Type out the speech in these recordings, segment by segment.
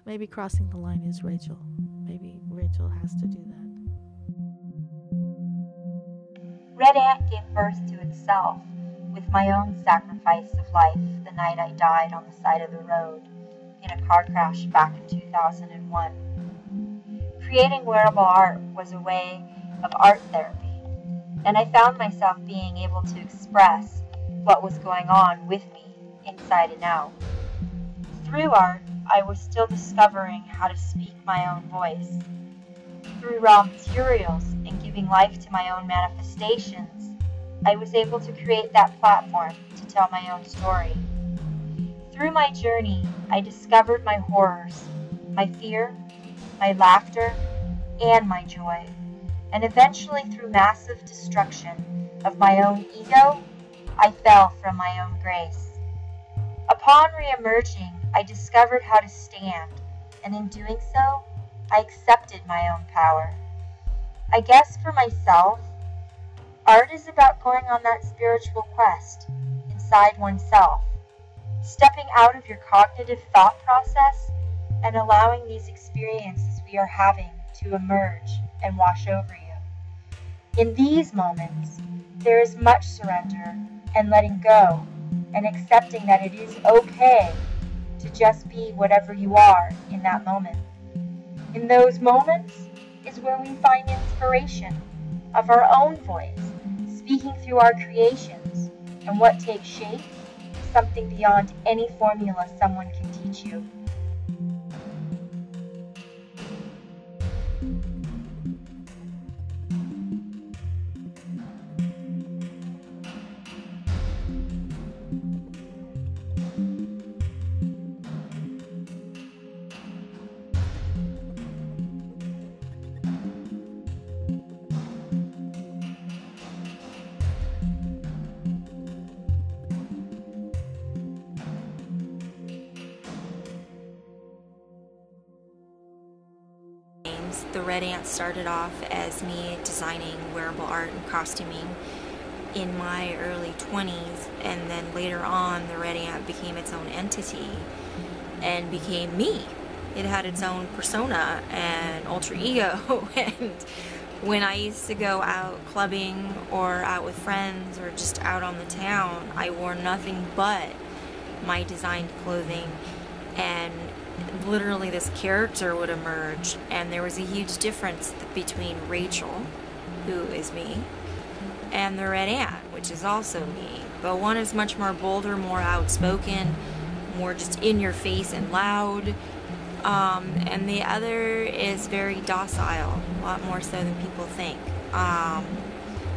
Maybe crossing the line is Rachel. Maybe Rachel has to do that. RedAnt gave birth to itself with my own sacrifice of life the night I died on the side of the road in a car crash back in 2001. Creating wearable art was a way of art therapy, and I found myself being able to express what was going on with me, inside and out. Through art, I was still discovering how to speak my own voice. Through raw materials and giving life to my own manifestations, I was able to create that platform to tell my own story. Through my journey, I discovered my horrors, my fear, my laughter, and my joy, and eventually through massive destruction of my own ego, I fell from my own grace. Upon re-emerging, I discovered how to stand, and in doing so, I accepted my own power. I guess for myself, art is about going on that spiritual quest inside oneself, stepping out of your cognitive thought process and allowing these experiences we are having to emerge and wash over you. In these moments, there is much surrender and letting go and accepting that it is okay to just be whatever you are in that moment. In those moments is where we find inspiration of our own voice, speaking through our creations, and what takes shape is something beyond any formula someone can teach you. The RedAnt started off as me designing wearable art and costuming in my early 20s, and then later on the RedAnt became its own entity and became me. It had its own persona and alter ego, and when I used to go out clubbing or out with friends or just out on the town, I wore nothing but my designed clothing, and literally this character would emerge, and there was a huge difference between Rachel, who is me, and the RedAnt, which is also me. But one is much more bolder, more outspoken, more just in your face and loud, and the other is very docile, a lot more so than people think.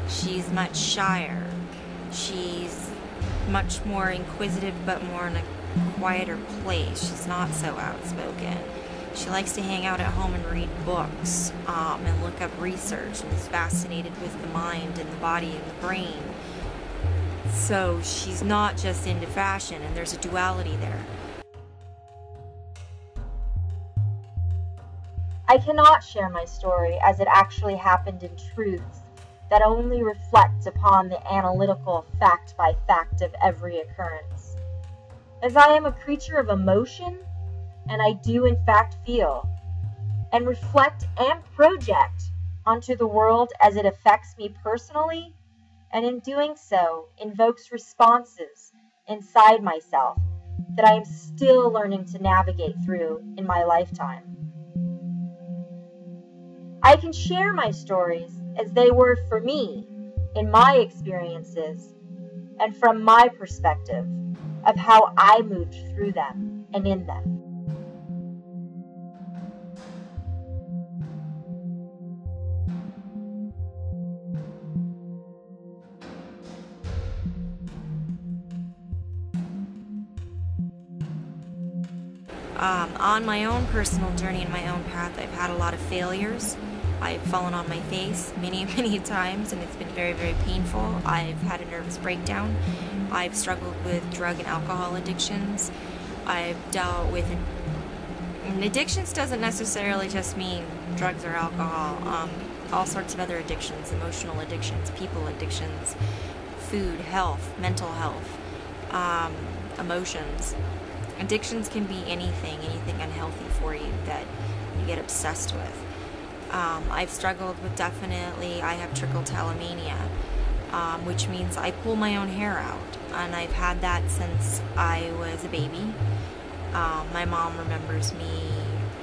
She's much shyer. She's much more inquisitive, but more in a quieter place. She's not so outspoken. She likes to hang out at home and read books, and look up research, and is fascinated with the mind and the body and the brain. So she's not just into fashion, and there's a duality there. I cannot share my story as it actually happened in truths that only reflect upon the analytical fact by fact of every occurrence. As I am a creature of emotion, and I do in fact feel, and reflect and project onto the world as it affects me personally, and in doing so invokes responses inside myself that I am still learning to navigate through in my lifetime. I can share my stories as they were for me, in my experiences, and from my perspective of how I moved through them and in them. On my own personal journey and my own path, I've had a lot of failures. I've fallen on my face many, many times, and it's been very, very painful. I've had a nervous breakdown. I've struggled with drug and alcohol addictions. I've dealt with and addictions doesn't necessarily just mean drugs or alcohol. All sorts of other addictions, emotional addictions, people addictions, food, health, mental health, emotions. Addictions can be anything unhealthy for you that you get obsessed with. I've struggled with I have trichotillomania, which means I pull my own hair out, and I've had that since I was a baby. My mom remembers me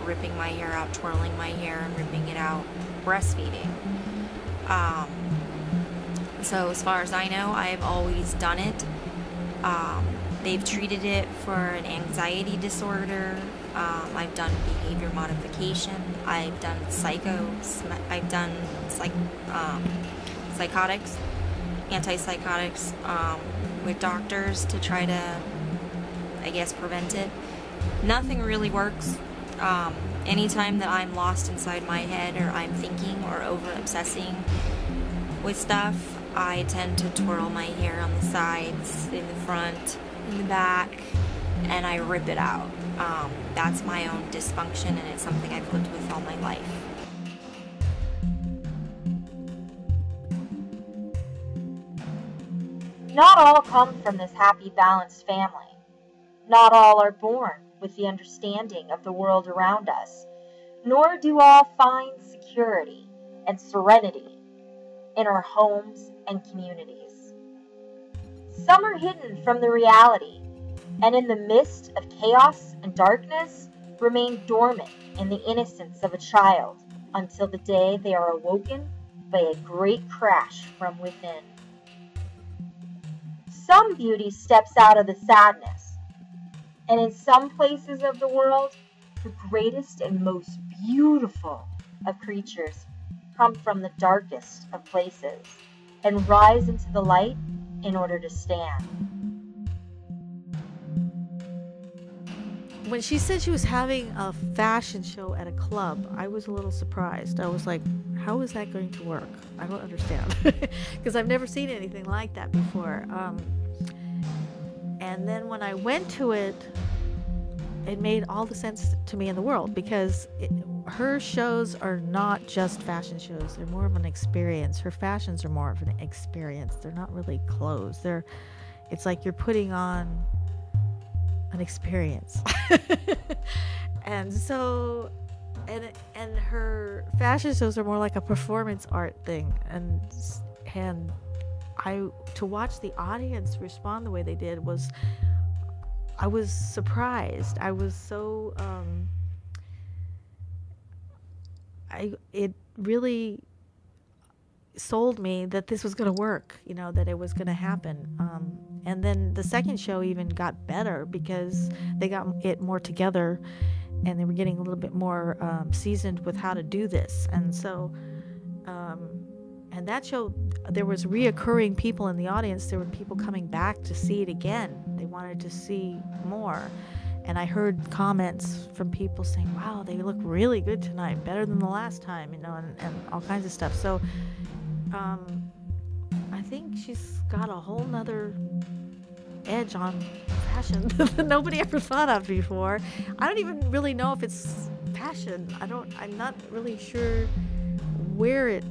ripping my hair out, twirling my hair and ripping it out, breastfeeding. So as far as I know, I've always done it. They've treated it for an anxiety disorder. I've done behavior modification. I've done psychotics, antipsychotics, with doctors to try to, I guess, prevent it. Nothing really works. Anytime that I'm lost inside my head, or I'm thinking or over obsessing with stuff, I tend to twirl my hair on the sides, in the front, in the back, and I rip it out. That's my own dysfunction, and it's something I've lived with all my life. Not all come from this happy, balanced family. Not all are born with the understanding of the world around us, nor do all find security and serenity in our homes and communities. Some are hidden from the reality, and in the midst of chaos and darkness, remain dormant in the innocence of a child until the day they are awoken by a great crash from within. Some beauty steps out of the sadness, and in some places of the world, the greatest and most beautiful of creatures come from the darkest of places and rise into the light in order to stand. When she said she was having a fashion show at a club, I was a little surprised. I was like, how is that going to work? I don't understand. Because I've never seen anything like that before. And then when I went to it, it made all the sense to me in the world, because her shows are not just fashion shows. They're more of an experience. Her fashions are more of an experience. They're not really clothes. It's like you're putting on an experience. And so, and her fashion shows are more like a performance art thing. And to watch the audience respond the way they did I was surprised. I was so, it really sold me that this was going to work, that it was going to happen. And then the second show even got better because they got it more together, and they were getting a little bit more seasoned with how to do this. And so, and that show, there was reoccurring people in the audience. There were people coming back to see it again. They wanted to see more. And I heard comments from people saying, wow, they look really good tonight, better than the last time, and all kinds of stuff. So I think she's got a whole nother edge on fashion that nobody ever thought of before. I don't even really know if it's fashion. I'm not really sure where it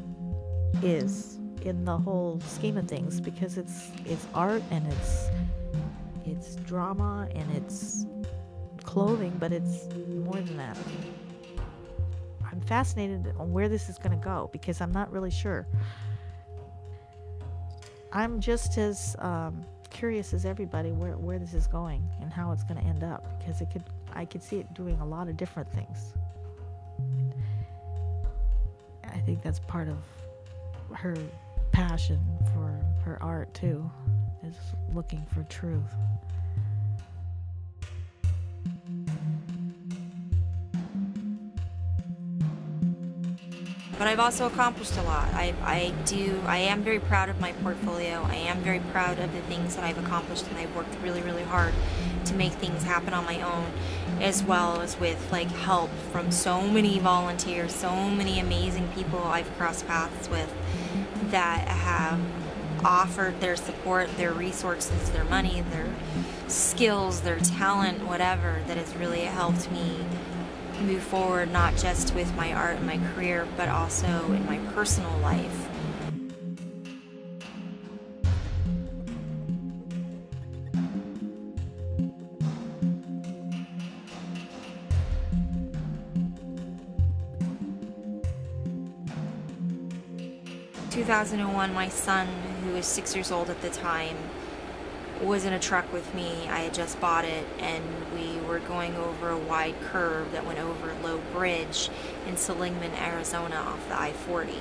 is in the whole scheme of things, because it's art, and it's drama, and it's clothing, but it's more than that. I'm fascinated on where this is going to go, because I'm not really sure. I'm just as curious as everybody where this is going and how it's going to end up, because I could see it doing a lot of different things. I think that's part of her passion for her art too, is looking for truth. But I've also accomplished a lot. I am very proud of my portfolio. I am very proud of the things that I've accomplished, and I've worked really, really hard to make things happen on my own, as well as with help from so many volunteers, so many amazing people I've crossed paths with that have offered their support, their resources, their money, their skills, their talent, whatever, that has really helped me move forward, not just with my art and my career, but also in my personal life. 2001, my son, who was 6 years old at the time, was in a truck with me. I had just bought it, and we were going over a wide curve that went over a low bridge in Seligman, Arizona, off the I-40.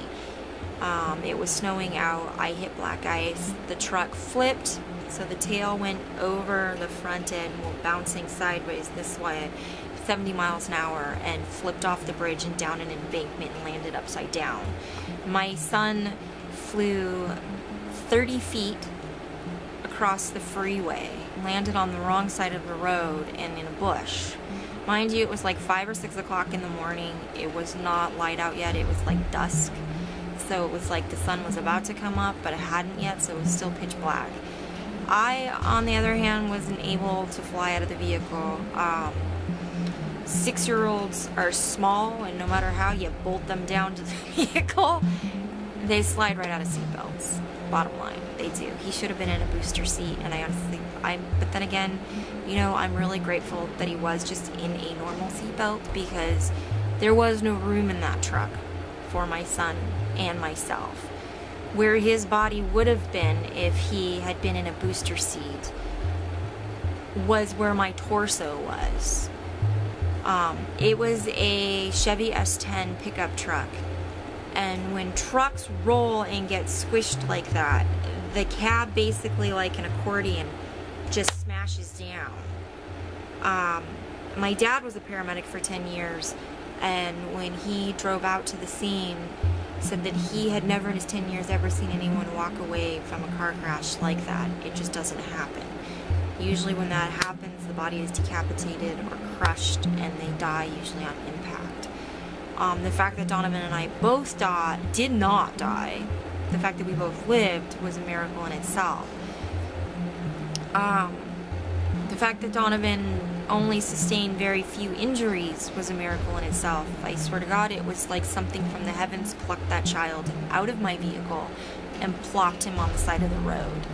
It was snowing out. I hit black ice. The truck flipped, so the tail went over the front end, bouncing sideways this way, 70 miles an hour, and flipped off the bridge and down an embankment and landed upside down. My son flew 30 feet across the freeway, landed on the wrong side of the road and in a bush. Mind you, it was like 5 or 6 o'clock in the morning. It was not light out yet. It was like dusk. So it was like the sun was about to come up, but it hadn't yet, so it was still pitch black. I, on the other hand, wasn't able to fly out of the vehicle. 6-year-olds are small, and no matter how you bolt them down to the vehicle, they slide right out of seatbelts. Bottom line, they do. He should have been in a booster seat, and but then again, you know, I'm really grateful that he was just in a normal seatbelt, because there was no room in that truck for my son and myself. Where his body would have been if he had been in a booster seat was where my torso was. It was a Chevy S10 pickup truck, and when trucks roll and get squished like that, the cab, basically like an accordion, just smashes down. My dad was a paramedic for 10 years, and when he drove out to the scene, said that he had never in his 10 years ever seen anyone walk away from a car crash like that. It just doesn't happen. Usually when that happens, the body is decapitated or crushed, and they die usually on impact. The fact that Donovan and I both did not die, the fact that we both lived, was a miracle in itself. The fact that Donovan only sustained very few injuries was a miracle in itself. I swear to God, it was like something from the heavens plucked that child out of my vehicle and plopped him on the side of the road.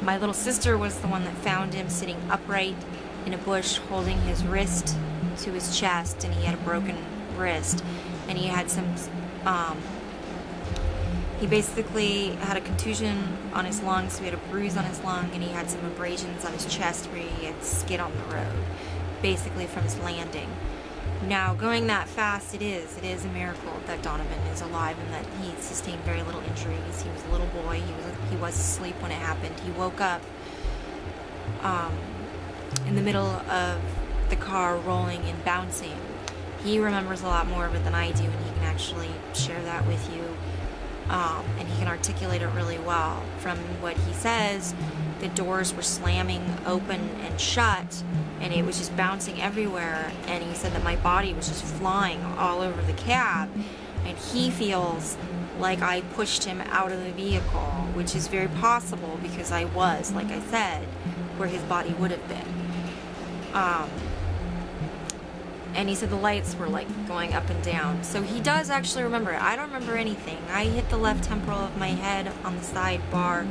My little sister was the one that found him sitting upright in a bush, holding his wrist to his chest, and he had a broken wrist, and he had some, he basically had a contusion on his lung, so he had a bruise on his lung, and he had some abrasions on his chest where he had skid on the road, basically from his landing. Now, going that fast, it is a miracle that Donovan is alive and that he sustained very little injuries. He was a little boy. He was asleep when it happened. He woke up in the middle of the car rolling and bouncing. He remembers a lot more of it than I do, and he can actually share that with you. And he can articulate it really well. From what he says, the doors were slamming open and shut, and it was just bouncing everywhere, and he said that my body was just flying all over the cab, and he feels like I pushed him out of the vehicle, which is very possible because I was, like I said, where his body would have been. And he said the lights were like going up and down. So he does actually remember it. I don't remember anything. I hit the left temporal of my head on the side bar,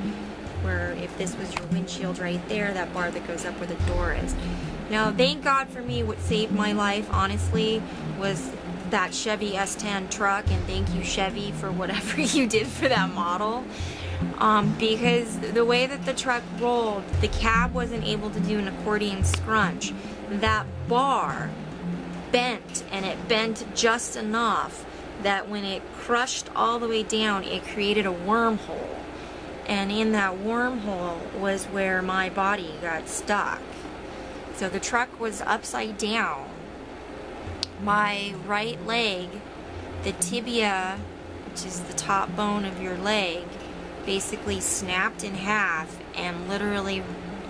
where if this was your windshield right there, that bar that goes up where the door is. Now, thank God for me, what saved my life, honestly, was that Chevy S10 truck, and thank you, Chevy, for whatever you did for that model. Because the way that the truck rolled, the cab wasn't able to do an accordion scrunch. That bar bent, and it bent just enough that when it crushed all the way down, it created a wormhole. And in that wormhole was where my body got stuck. So the truck was upside down. My right leg, the tibia, which is the top bone of your leg, basically snapped in half and literally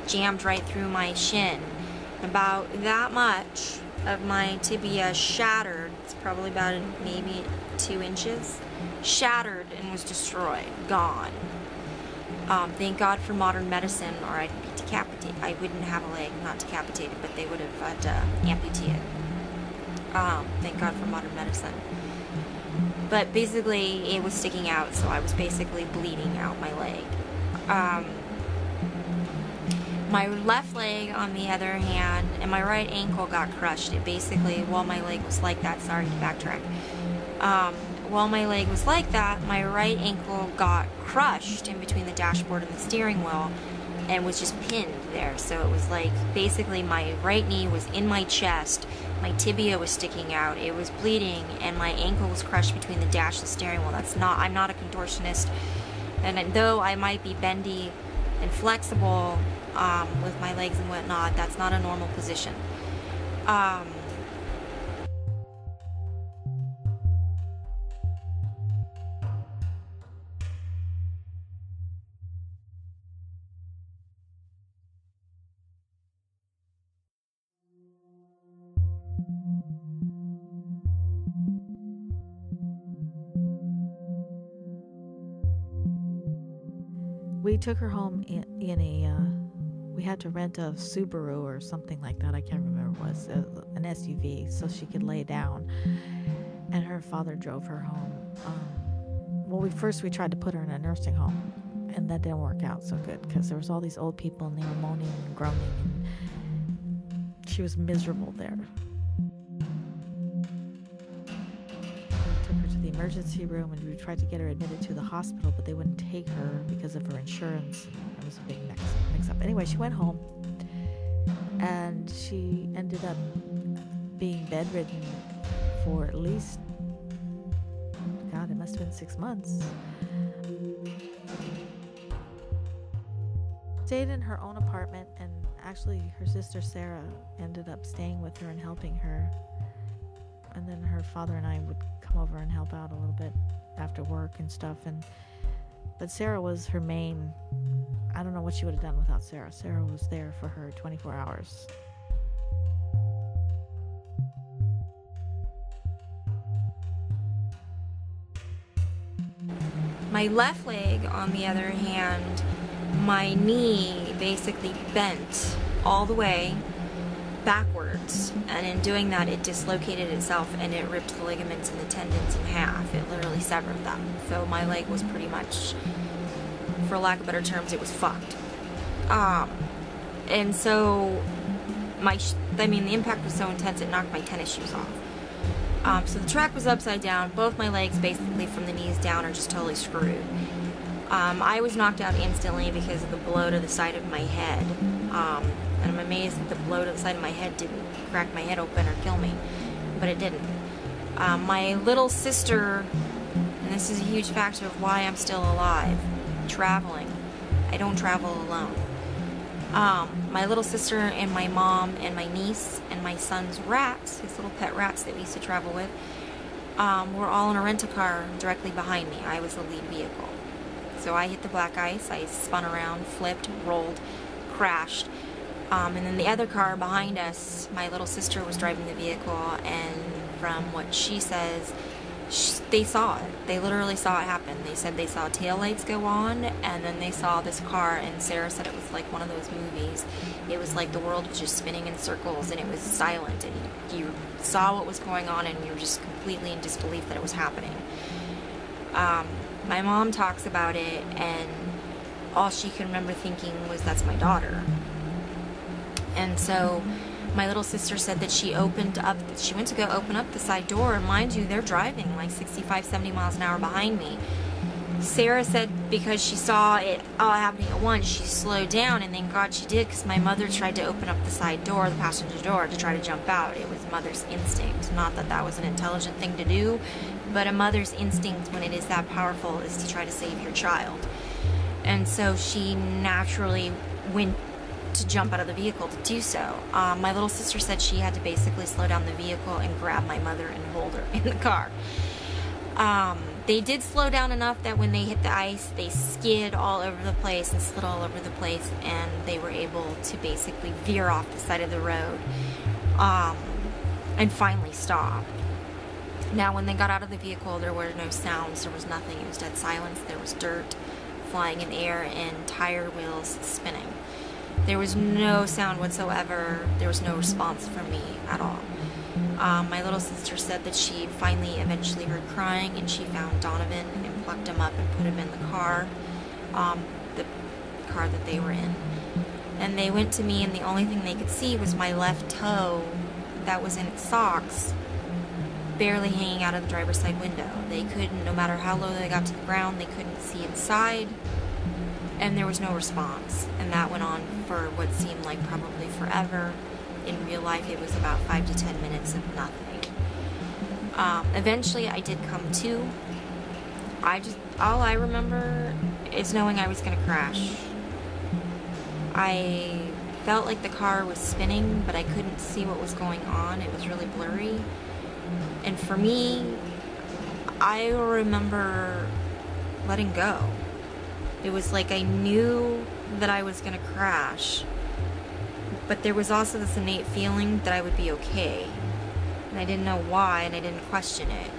jammed right through my shin. About that much of my tibia shattered. It's probably about maybe 2 inches. Shattered and was destroyed. Gone. Thank God for modern medicine, or I'd be decapitated. I wouldn't have a leg, not decapitated, but they would have had to amputate it. Thank God for modern medicine. But basically, it was sticking out, so I was basically bleeding out my leg. My left leg, on the other hand, and my right ankle got crushed. It basically, while my leg was like that, sorry to backtrack, while my leg was like that, my right ankle got crushed in between the dashboard and the steering wheel and was just pinned there. So it was like basically my right knee was in my chest, my tibia was sticking out, it was bleeding, and my ankle was crushed between the dash and the steering wheel. I'm not a contortionist, and though I might be bendy and flexible with my legs and whatnot, that's not a normal position. We took her home in a, we had to rent a Subaru or something like that. I can't remember what it was, an SUV, so she could lay down. And her father drove her home. Well, we tried to put her in a nursing home, and that didn't work out so good because there was all these old people and they were moaning and groaning, and she was miserable there. We took her to the emergency room and we tried to get her admitted to the hospital, but they wouldn't take her because of her insurance. It was a big mix-up. Anyway, she went home and she ended up being bedridden for at least, God, it must have been 6 months. Stayed in her own apartment, and actually her sister Sarah ended up staying with her and helping her. And then her father and I would come over and help out a little bit after work and stuff. But Sarah was her main. I don't know what she would have done without Sarah. Sarah was there for her 24 hours. My left leg, on the other hand, my knee basically bent all the way backwards, and in doing that it dislocated itself and it ripped the ligaments and the tendons in half. It literally severed them. So my leg was pretty much, for lack of better terms, it was fucked. And so the impact was so intense it knocked my tennis shoes off. So the track was upside down. Both my legs basically from the knees down are just totally screwed. I was knocked out instantly because of the blow to the side of my head. And I'm amazed that the blow to the side of my head didn't crack my head open or kill me, but it didn't. My little sister, and this is a huge factor of why I'm still alive, traveling. I don't travel alone. My little sister and my mom and my niece and my son's rats, his little pet rats that we used to travel with, were all in a rent-a-car directly behind me. I was the lead vehicle. So I hit the black ice, I spun around, flipped, rolled, crashed. And then the other car behind us, my little sister was driving the vehicle, and from what she says, they saw it. They literally saw it happen. They said they saw taillights go on, and then they saw this car, and Sarah said it was like one of those movies. It was like the world was just spinning in circles, and it was silent, and you saw what was going on, and you were just completely in disbelief that it was happening. My mom talks about it, and all she can remember thinking was, that's my daughter. And so my little sister said that she went to go open up the side door, and mind you, they're driving like 65, 70 miles an hour behind me. Sarah said because she saw it all happening at once, she slowed down, and thank God she did, because my mother tried to open up the side door, the passenger door, to try to jump out. It was mother's instinct. Not that that was an intelligent thing to do, but a mother's instinct, when it is that powerful, is to try to save your child. And so she naturally went to jump out of the vehicle to do so. My little sister said she had to basically slow down the vehicle and grab my mother and hold her in the car. They did slow down enough that when they hit the ice, they skid all over the place and slid all over the place, and they were able to basically veer off the side of the road and finally stop. Now, when they got out of the vehicle, there were no sounds, there was nothing, it was dead silence. There was dirt flying in the air and tire wheels spinning. There was no sound whatsoever. There was no response from me at all. My little sister said that she finally eventually heard crying, and she found Donovan and plucked him up and put him in the car that they were in. And they went to me, and the only thing they could see was my left toe that was in its socks barely hanging out of the driver's side window. They couldn't, no matter how low they got to the ground, they couldn't see inside, and there was no response. And that went on for what seemed like probably forever. In real life, it was about 5 to 10 minutes of nothing. Eventually, I did come to. All I remember is knowing I was going to crash. I felt like the car was spinning, but I couldn't see what was going on. It was really blurry. And for me, I remember letting go. It was like I knew that I was going to crash, but there was also this innate feeling that I would be okay. And I didn't know why, and I didn't question it.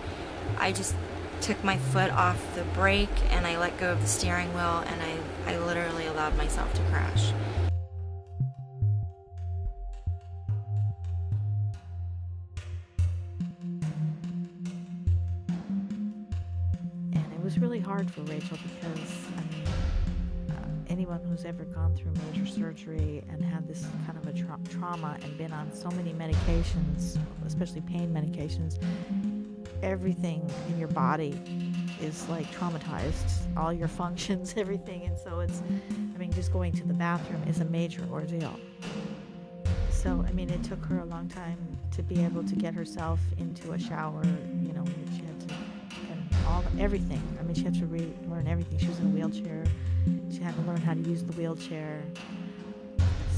I just took my foot off the brake, and I let go of the steering wheel, and I literally allowed myself to crash. And it was really hard for Rachel because, I mean, anyone who's ever gone through major surgery and had this kind of a trauma and been on so many medications, especially pain medications, everything in your body is like traumatized, all your functions, everything. And so it's, I mean, just going to the bathroom is a major ordeal. So, I mean, it took her a long time to be able to get herself into a shower, you know, she had to, and everything. I mean, she had to relearn everything. She was in a wheelchair. She had to learn how to use the wheelchair.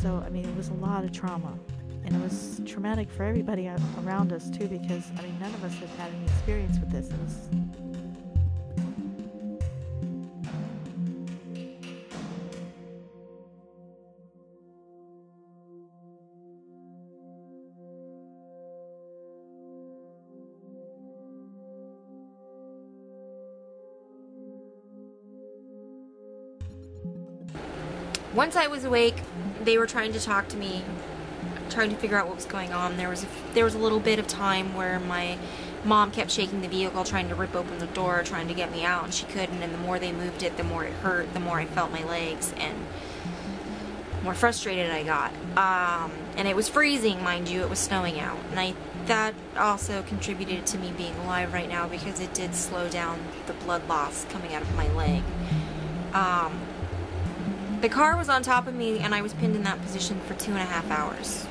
So, I mean, it was a lot of trauma. And it was traumatic for everybody around us, too, because, I mean, none of us had had any experience with this. It was... Once I was awake, they were trying to talk to me, trying to figure out what was going on. There was a little bit of time where my mom kept shaking the vehicle, trying to rip open the door, trying to get me out, and she couldn't. And the more they moved it, the more it hurt, the more I felt my legs, and the more frustrated I got. And it was freezing, mind you. It was snowing out, and that also contributed to me being alive right now, because it did slow down the blood loss coming out of my leg. The car was on top of me, and I was pinned in that position for 2.5 hours.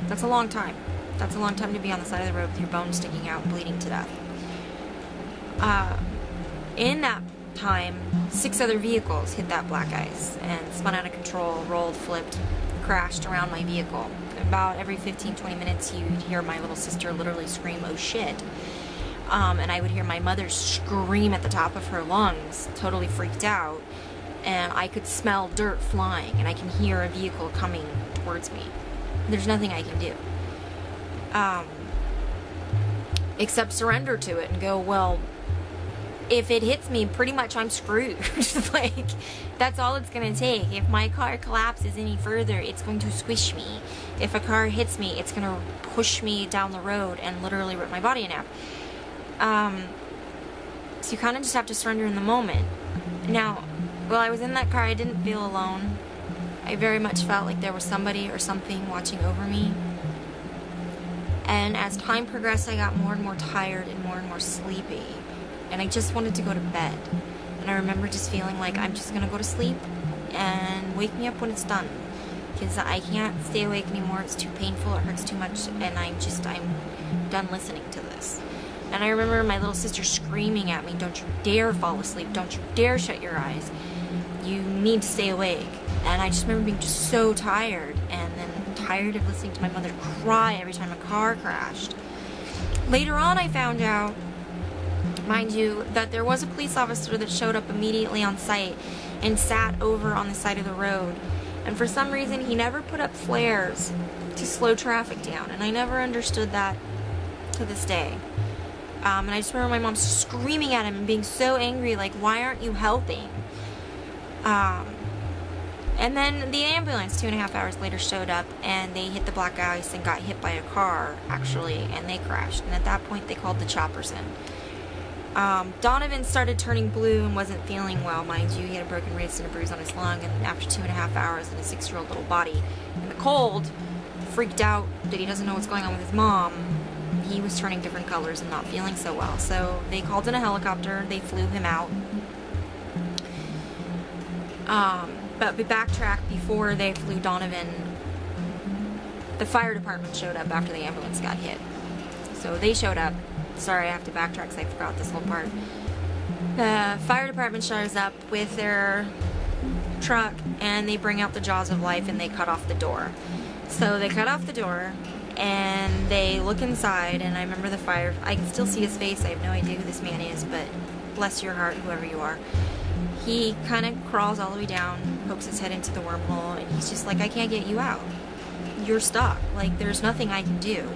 That's a long time. That's a long time to be on the side of the road with your bones sticking out, bleeding to death. In that time, 6 other vehicles hit that black ice and spun out of control, rolled, flipped, crashed around my vehicle. About every 15-20 minutes, you'd hear my little sister literally scream, "Oh shit." And I would hear my mother scream at the top of her lungs, totally freaked out. And I could smell dirt flying, and I can hear a vehicle coming towards me. There's nothing I can do. Except surrender to it and go, well, if it hits me, pretty much I'm screwed. Like, that's all it's going to take. If my car collapses any further, it's going to squish me. If a car hits me, it's going to push me down the road and literally rip my body in half. So you kind of just have to surrender in the moment. Now, while I was in that car, I didn't feel alone. I very much felt like there was somebody or something watching over me. And as time progressed, I got more and more tired and more sleepy. And I just wanted to go to bed. And I remember just feeling like I'm just going to go to sleep and wake me up when it's done. Because I can't stay awake anymore. It's too painful. It hurts too much. And I'm done listening to this. And I remember my little sister screaming at me, "Don't you dare fall asleep. Don't you dare shut your eyes. You need to stay awake." And I just remember being just so tired, and then tired of listening to my mother cry every time a car crashed. Later on, I found out, mind you, that there was a police officer that showed up immediately on site and sat over on the side of the road. And for some reason, he never put up flares to slow traffic down. And I never understood that to this day. And I just remember my mom screaming at him and being so angry, like, "Why aren't you helping?" And then the ambulance 2.5 hours later showed up, and they hit the black ice and got hit by a car, actually, and they crashed. And at that point, they called the choppers in. Donovan started turning blue and wasn't feeling well, mind you. He had a broken wrist and a bruise on his lung, and after 2.5 hours in a 6-year-old little body in the cold, freaked out that he doesn't know what's going on with his mom, he was turning different colors and not feeling so well. So they called in a helicopter, they flew him out. But we backtracked. Before they flew Donovan, the fire department showed up after the ambulance got hit. So they showed up. Sorry, I have to backtrack because I forgot this whole part. The fire department shows up with their truck and they bring out the jaws of life and they cut off the door. So they cut off the door and they look inside, and I remember the fire, I can still see his face. I have no idea who this man is, but bless your heart, whoever you are. He kind of crawls all the way down, pokes his head into the wormhole, and he's just like, I can't get you out. You're stuck. Like, there's nothing I can do.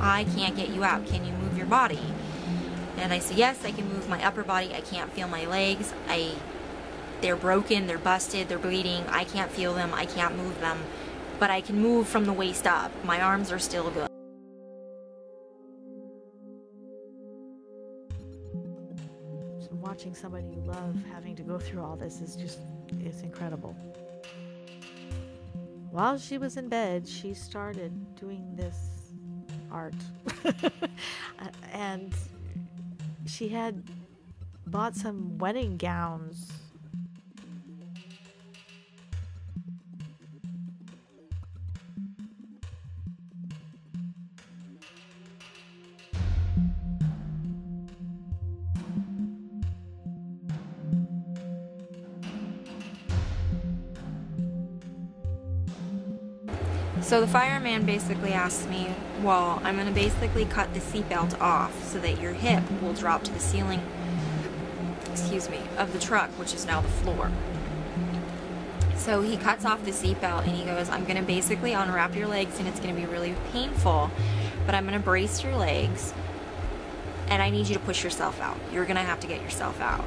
I can't get you out. Can you move your body? And I say, yes, I can move my upper body. I can't feel my legs. They're broken, they're busted, they're bleeding. I can't feel them. I can't move them. But I can move from the waist up. My arms are still good. Watching somebody you love having to go through all this is just, it's incredible. While she was in bed, she started doing this art. And she had bought some wedding gowns. So the fireman basically asked me, well, I'm going to basically cut the seatbelt off so that your hip will drop to the ceiling, excuse me, of the truck, which is now the floor. So he cuts off the seatbelt and he goes, I'm going to basically unwrap your legs and it's going to be really painful, but I'm going to brace your legs and I need you to push yourself out. You're going to have to get yourself out.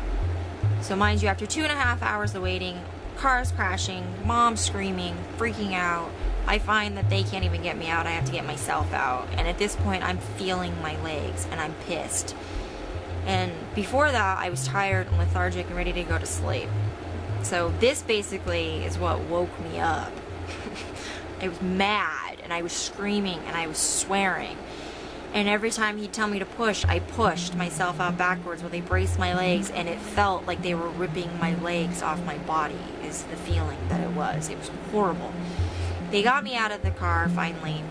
So mind you, after 2.5 hours of waiting, cars crashing, mom screaming, freaking out, I find that they can't even get me out. I have to get myself out. And at this point, I'm feeling my legs and I'm pissed. And before that, I was tired and lethargic and ready to go to sleep. So this basically is what woke me up. I was mad and I was screaming and I was swearing. And every time he'd tell me to push, I pushed myself out backwards while they braced my legs, and it felt like they were ripping my legs off my body, is the feeling that it was. It was horrible. They got me out of the car finally,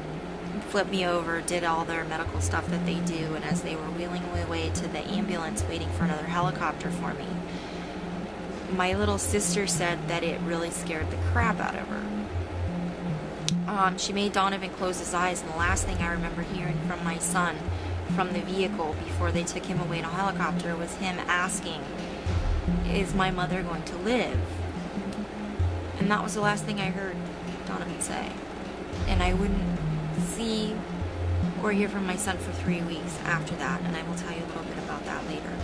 flipped me over, did all their medical stuff that they do, and as they were wheeling me away to the ambulance waiting for another helicopter for me, my little sister said that it really scared the crap out of her. She made Donovan close his eyes, and the last thing I remember hearing from my son from the vehicle before they took him away in a helicopter was him asking, is my mother going to live? And that was the last thing I heard Donovan say. And I wouldn't see or hear from my son for 3 weeks after that, and I will tell you a little bit about that later.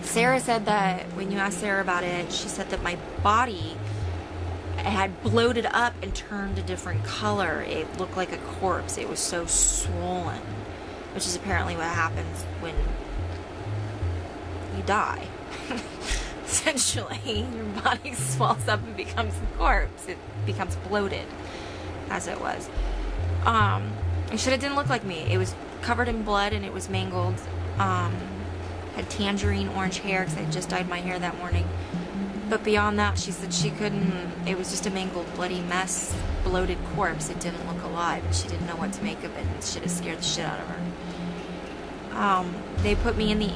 Sarah said that when you asked Sarah about it, she said that my body had bloated up and turned a different color. It looked like a corpse. It was so swollen, which is apparently what happens when you die. Essentially, your body swells up and becomes a corpse. It becomes bloated, as it was. It should have didn't look like me. It was covered in blood and it was mangled. Had tangerine orange hair because I had just dyed my hair that morning. But beyond that, she said she couldn't, it was just a mangled, bloody mess, bloated corpse. It didn't look alive, and she didn't know what to make of it, and it should have scared the shit out of her. They put me in the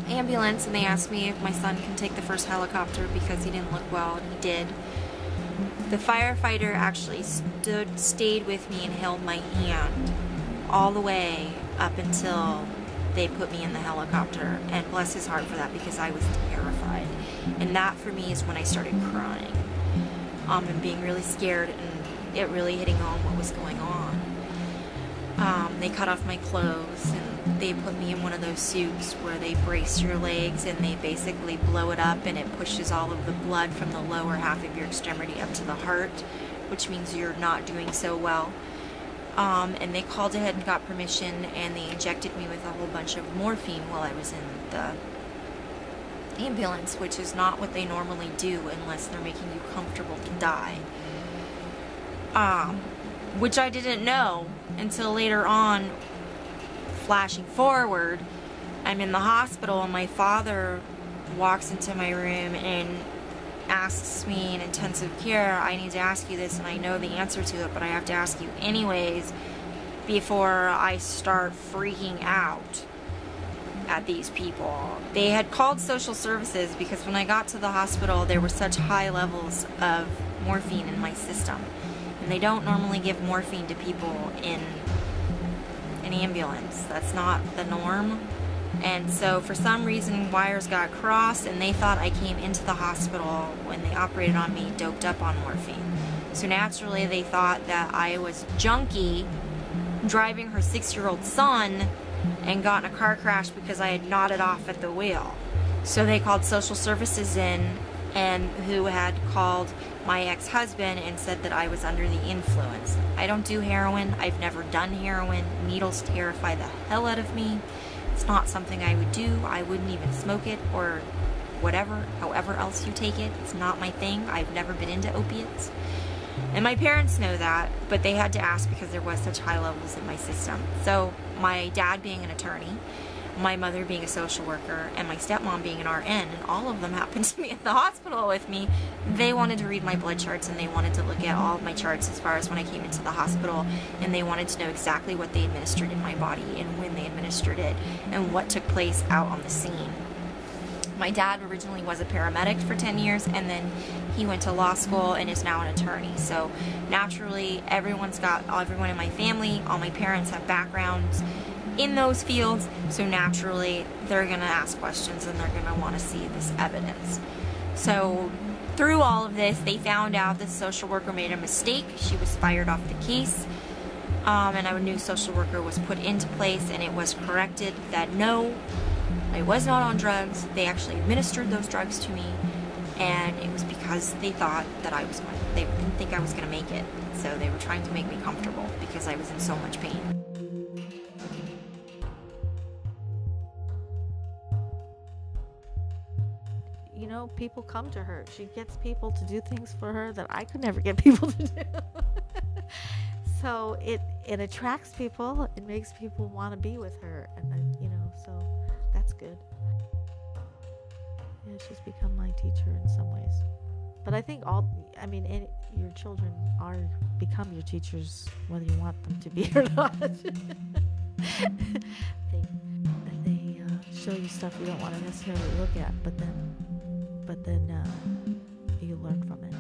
ambulance, and they asked me if my son can take the first helicopter because he didn't look well, and he did. The firefighter actually stayed with me and held my hand all the way up until they put me in the helicopter, and bless his heart for that, because I was terrified. And that for me is when I started crying, and being really scared, and it really hitting on what was going on. They cut off my clothes and they put me in one of those suits where they brace your legs and they basically blow it up, and it pushes all of the blood from the lower half of your extremity up to the heart, which means you're not doing so well. And they called ahead and got permission, and they injected me with a whole bunch of morphine while I was in the ambulance, which is not what they normally do unless they're making you comfortable to die. which I didn't know until later on. Flashing forward, I'm in the hospital and my father walks into my room and asks me in intensive care, I need to ask you this and I know the answer to it, but I have to ask you anyways before I start freaking out at these people. They had called social services because when I got to the hospital there were such high levels of morphine in my system, and they don't normally give morphine to people in an ambulance. That's not the norm. And so for some reason wires got crossed and they thought I came into the hospital when they operated on me doped up on morphine. So naturally they thought that I was junkie driving her 6-year-old son and got in a car crash because I had nodded off at the wheel. So they called social services in, and who had called my ex-husband and said that I was under the influence. I don't do heroin. I've never done heroin. Needles terrify the hell out of me. It's not something I would do. I wouldn't even smoke it or whatever, however else you take it. It's not my thing. I've never been into opiates. And my parents know that, but they had to ask because there was such high levels in my system. So my dad being an attorney, my mother being a social worker, and my stepmom being an RN, and all of them happened to be at the hospital with me, they wanted to read my blood charts and they wanted to look at all of my charts as far as when I came into the hospital, and they wanted to know exactly what they administered in my body and when they administered it and what took place out on the scene. My dad originally was a paramedic for 10 years and then he went to law school and is now an attorney. So naturally everyone in my family, all my parents have backgrounds in those fields, so naturally they're gonna ask questions and they're gonna want to see this evidence. So through all of this, they found out the social worker made a mistake. She was fired off the case, and a new social worker was put into place, and it was corrected that no, I was not on drugs. They actually administered those drugs to me, and it was because they thought that they didn't think I was gonna make it, so they were trying to make me comfortable because I was in so much pain. You know, people come to her. She gets people to do things for her that I could never get people to do. So it attracts people. It makes people want to be with her, and then, you know, so that's good. Yeah, she's become my teacher in some ways. But I think your children become your teachers whether you want them to be or not. they show you stuff you don't want to necessarily look at, but then you learn from it.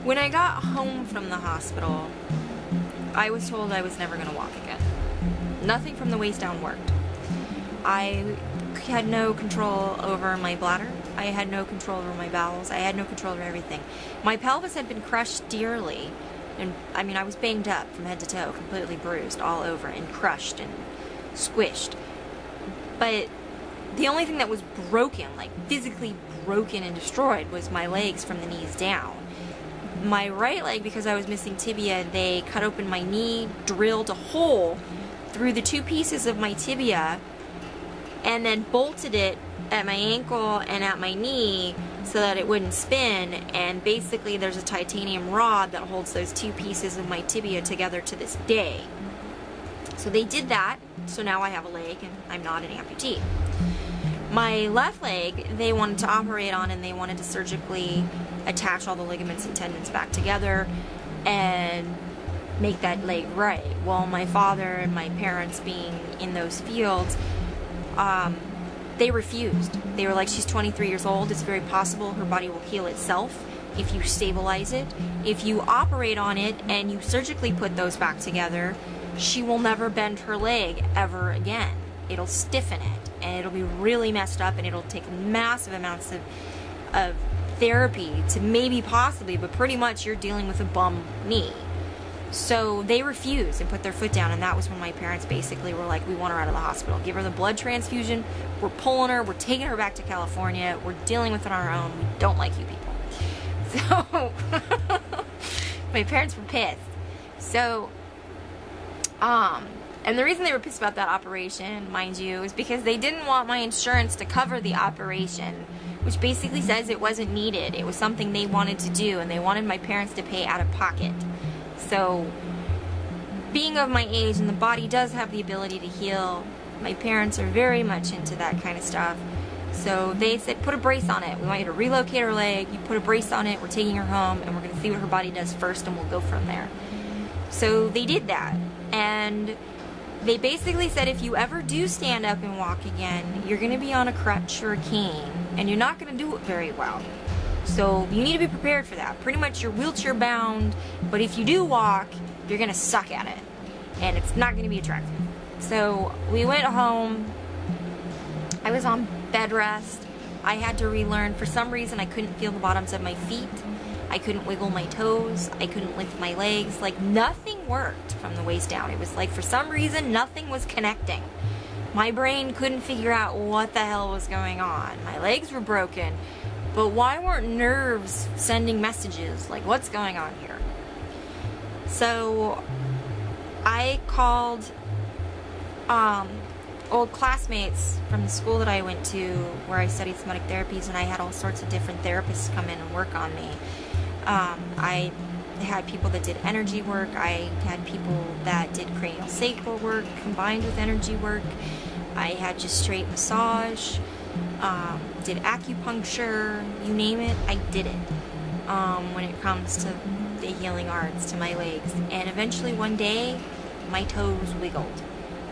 When I got home from the hospital, I was told I was never going to walk again. Nothing from the waist down worked. I had no control over my bladder. I had no control over my bowels. I had no control over everything. My pelvis had been crushed dearly, and I was banged up from head to toe, completely bruised all over and crushed and squished. But the only thing that was broken, like physically broken and destroyed, was my legs from the knees down. My right leg, because I was missing tibia, they cut open my knee, drilled a hole through the two pieces of my tibia, and then bolted it at my ankle and at my knee so that it wouldn't spin. And basically there's a titanium rod that holds those two pieces of my tibia together to this day. So they did that, so now I have a leg and I'm not an amputee. My left leg, they wanted to operate on, and they wanted to surgically attach all the ligaments and tendons back together and make that leg right. Well, my father and my parents being in those fields, they refused. They were like, she's 23 years old, it's very possible her body will heal itself if you stabilize it. If you operate on it and you surgically put those back together, she will never bend her leg ever again. It'll stiffen it, and it'll be really messed up, and it'll take massive amounts of therapy to maybe possibly, but pretty much you're dealing with a bum knee. So they refused and put their foot down, and that was when my parents basically were like, we want her out of the hospital. Give her the blood transfusion. We're pulling her. We're taking her back to California. We're dealing with it on our own. We don't like you people. So my parents were pissed. So, and the reason they were pissed about that operation, mind you, is because they didn't want my insurance to cover the operation, which basically says it wasn't needed. It was something they wanted to do, and they wanted my parents to pay out of pocket. So, being of my age, and the body does have the ability to heal, my parents are very much into that kind of stuff. So they said, put a brace on it. We want you to relocate her leg. You put a brace on it. We're taking her home, and we're going to see what her body does first, and we'll go from there. So they did that. And they basically said, if you ever do stand up and walk again, you're going to be on a crutch or a cane, and you're not going to do it very well. So you need to be prepared for that. Pretty much you're wheelchair bound, but if you do walk, you're going to suck at it. And it's not going to be attractive. So we went home. I was on bed rest. I had to relearn. For some reason, I couldn't feel the bottoms of my feet. I couldn't wiggle my toes. I couldn't lift my legs. Like, nothing worked from the waist down. It was like, for some reason, nothing was connecting. My brain couldn't figure out what the hell was going on. My legs were broken. But why weren't nerves sending messages? Like, what's going on here? So I called old classmates from the school that I went to where I studied somatic therapies, and I had all sorts of different therapists come in and work on me. I had people that did energy work. I had people that did cranial sacral work combined with energy work. I had just straight massage. Did acupuncture, you name it, I did it when it comes to the healing arts to my legs. And eventually one day, my toes wiggled.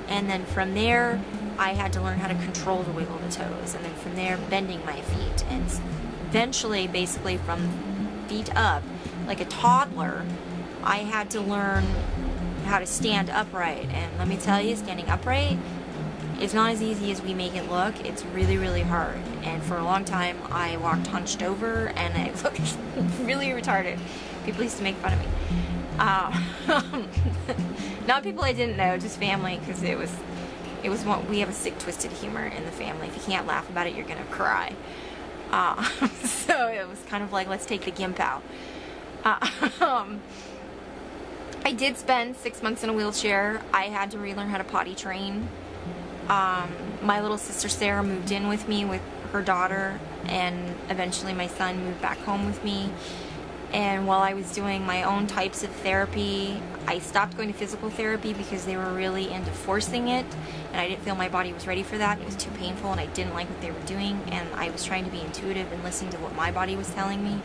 And then from there, I had to learn how to control the wiggle of the toes. And then from there, bending my feet. And eventually, basically from feet up, like a toddler, I had to learn how to stand upright. And let me tell you, standing upright, it's not as easy as we make it look. It's really, really hard. And for a long time, I walked hunched over, and I looked really retarded. People used to make fun of me. Not people I didn't know, just family, because it was what we have a sick, twisted humor in the family. If you can't laugh about it, you're gonna cry. So it was kind of like, let's take the gimp out. I did spend 6 months in a wheelchair. I had to relearn how to potty train. My little sister Sarah moved in with me with her daughter, and eventually my son moved back home with me. And while I was doing my own types of therapy, I stopped going to physical therapy because they were really into forcing it, and I didn't feel my body was ready for that. It was too painful, and I didn't like what they were doing, and I was trying to be intuitive and listening to what my body was telling me.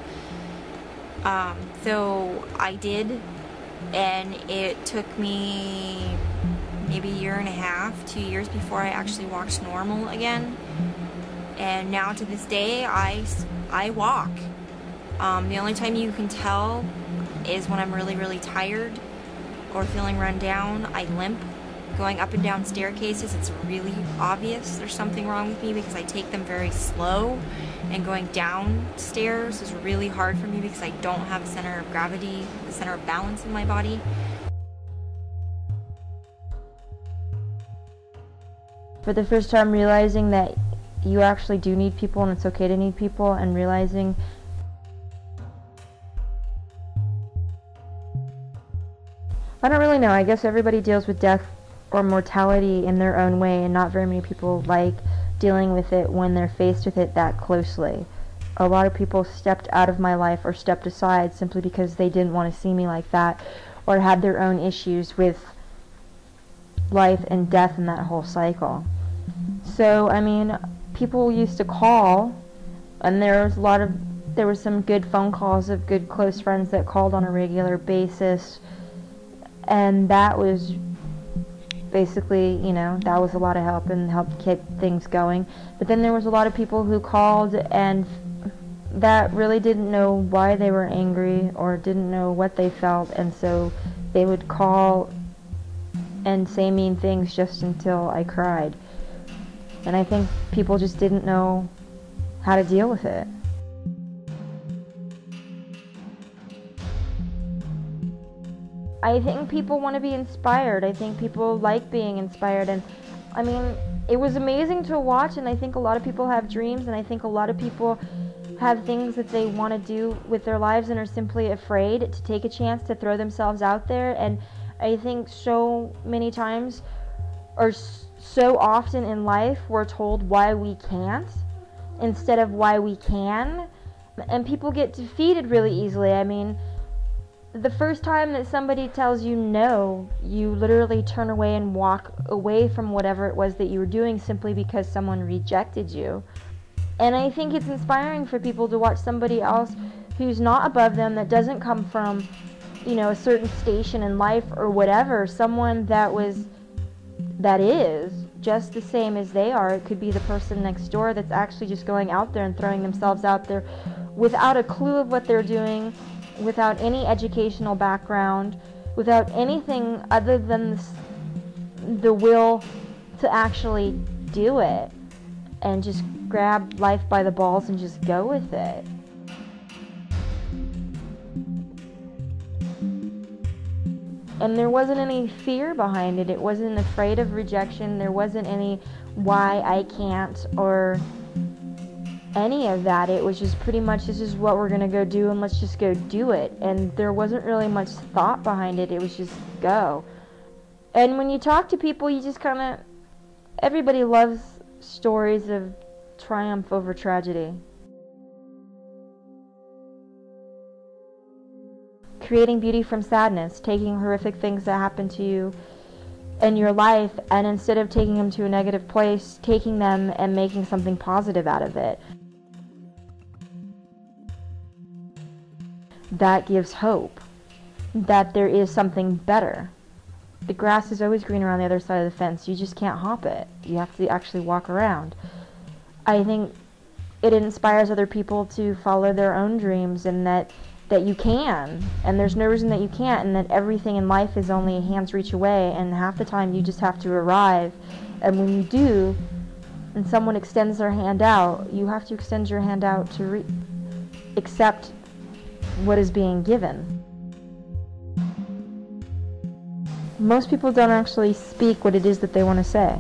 So I did, and it took me maybe a year and a half, 2 years before I actually walked normal again. And now to this day, I walk. The only time you can tell is when I'm really, really tired or feeling run down. I limp. Going up and down staircases, it's really obvious there's something wrong with me because I take them very slow, and going down stairs is really hard for me because I don't have a center of gravity, the center of balance in my body. For the first time, realizing that you actually do need people, and it's okay to need people, and realizing I don't really know. I guess everybody deals with death or mortality in their own way, and not very many people like dealing with it when they're faced with it that closely. A lot of people stepped out of my life or stepped aside simply because they didn't want to see me like that, or had their own issues with life and death and that whole cycle. So, I mean, people used to call, and there were some good phone calls of good close friends that called on a regular basis, and that was basically, you know, that was a lot of help and helped keep things going. But then there was a lot of people who called and that really didn't know why they were angry or didn't know what they felt, and so they would call and say mean things just until I cried. And I think people just didn't know how to deal with it. I think people want to be inspired. I think people like being inspired. And I mean, it was amazing to watch, and I think a lot of people have dreams, and I think a lot of people have things that they want to do with their lives and are simply afraid to take a chance to throw themselves out there. And I think so many times, or so often in life, we're told why we can't instead of why we can, and people get defeated really easily. I mean, the first time that somebody tells you no, you literally turn away and walk away from whatever it was that you were doing simply because someone rejected you. And I think it's inspiring for people to watch somebody else who's not above them, that doesn't come from, you know, a certain station in life or whatever, someone that is just the same as they are. It could be the person next door that's actually just going out there and throwing themselves out there without a clue of what they're doing, without any educational background, without anything other than the will to actually do it, and just grab life by the balls and just go with it. And there wasn't any fear behind it. It wasn't afraid of rejection. There wasn't any why I can't or any of that. It was just pretty much, this is what we're going to go do, and let's just go do it. And there wasn't really much thought behind it. It was just go. And when you talk to people, you just kind of, everybody loves stories of triumph over tragedy. Creating beauty from sadness, taking horrific things that happen to you in your life, and instead of taking them to a negative place, taking them and making something positive out of it. That gives hope that there is something better. The grass is always greener on the other side of the fence. You just can't hop it. You have to actually walk around. I think it inspires other people to follow their own dreams, and that you can, and there's no reason that you can't, and that everything in life is only a hand's reach away, and half the time you just have to arrive. And when you do, and someone extends their hand out, you have to extend your hand out to accept what is being given. Most people don't actually speak what it is that they want to say.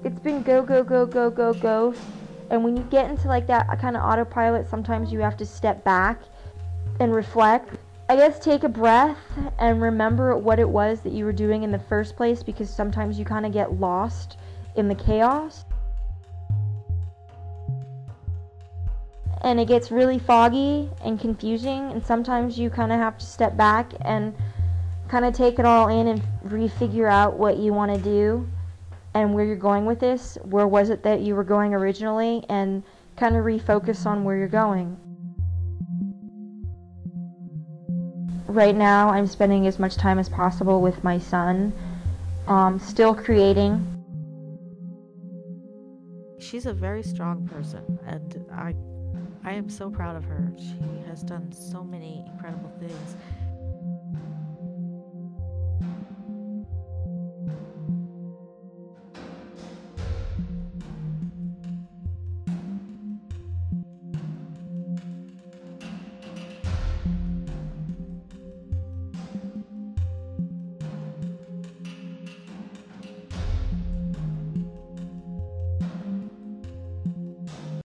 It's been go, go, go, go, go, go. And when you get into like that kind of autopilot, sometimes you have to step back and reflect. I guess take a breath and remember what it was that you were doing in the first place, because sometimes you kind of get lost in the chaos. And it gets really foggy and confusing, and sometimes you kind of have to step back and kind of take it all in and refigure out what you want to do and where you're going with this. Where was it that you were going originally, and kind of refocus on where you're going. Right now I'm spending as much time as possible with my son, still creating. She's a very strong person, and I am so proud of her. She has done so many incredible things.